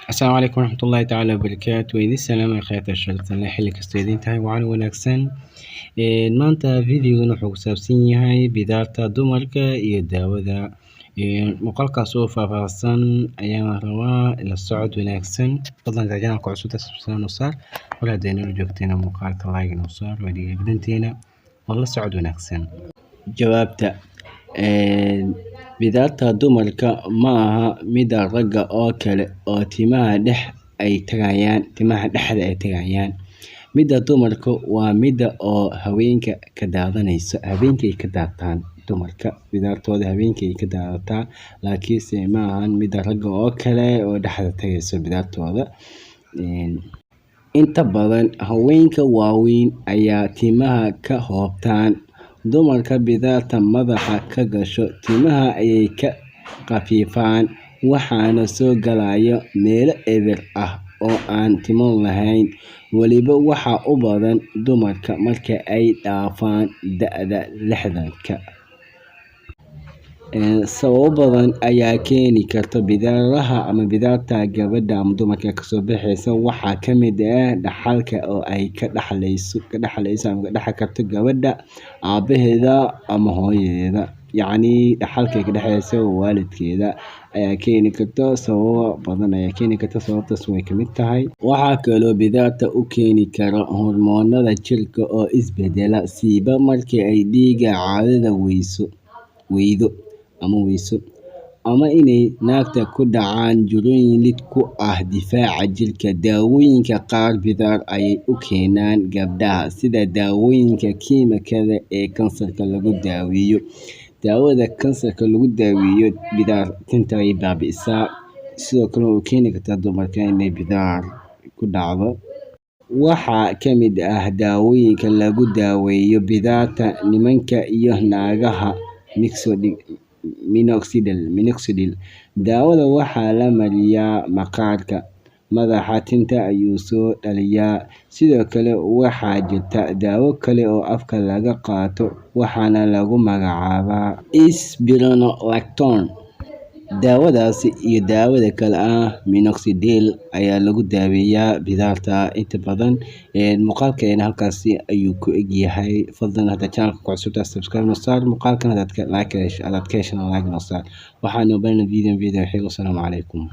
السلام عليكم ورحمة الله تعالى وبركاته. وإذا السلام يا خيرات الشرط الله يحلك استيدين تهي وعلى وناكسن maanta videogan wuxuu ku saabsan yahay bidaarta dumarka iyo daawada muuqaalkaas oo faahfaahsan ayaan rabaa la socod wanaagsan fadlan raajana ku cusub subscribe noo saar wala hadayna joogteena muuqaalka like noo saar wadiga gudinteena wala socod wanaagsan jawaabta bidaarta dumarka ma aha mid ragga oo kale oo timaha dhexda ay tagayaan midda dumarka waa midda oo haweenka ka daadanayso habeenkii ka daataan dumarka bidaartooda habeenkii ka daadataa laakiinse ma ahan midda ragga oo kale oo dhexda tagayso bidaartooda inta badan haweenka waaweyn ayaa timaha ka hoobtaan dumarka bidaarta madaxa ka gasho timaha ayay ka qafiifaan waxaana soo galaya meelo eber ah oo aan timo lahayn waliba waxa u badan dumarka marka ay dhaafaan da'da 60ka sabab badan ayaa keeni karta bidaaraha ama bidaarta gabadha ama dumarka ka soo baxaysa waxa kamid ah dhaxalka oo ay ka dhaxlayso ama ka dhax karto gabadha aabaheeda ama hooyadeeda yacni dhaxalka ka dhaxaysa waalidkeeda ayaa keeni karta sabab badan ayaa keeni karta sababtaas way kamid tahay waxa kale oo bidaarta u keeni kara hormoonada jirka oo isbedela siiba markii ay dhiiga caadada weydo ama inay naagta ku dhacaan jirooyin lid ku ah difaaca jirka daawooyinka qaar bidaar ayay u keenaan gabdhaha sida daawooyinka kiimikada ee kansarka lagu daaweeyo daawada kansarka lagu daaweeyo bidaar tinta ay baabi'isaa sidoo kale oo keeni karta dumarka inay bidaar ku dhacdo waxaa kamid ah daawooyinka lagu daaweeyo bidaarta nimanka iyo naagaha minoxidil daawada waxaa la mariyaa maqaarka madaxa tinta ayuu soo dhaliyaa sidoo kale waxaa jirta daawo kale oo afka laga qaato waxaana lagu magacaabaa spironolactone daawadaasi iyo daawada kale minoxidil ayaa lagu daaweeyaa bidaarta inta badan muuqaalkeena halkaasi ayuu ku eg yahay fadlan hada channelka ku cusub subscribe noo saar muuqaalkan hadaad ka hesho like noo saar waxaanu baranaa video xigta. Assalaamu calaykum.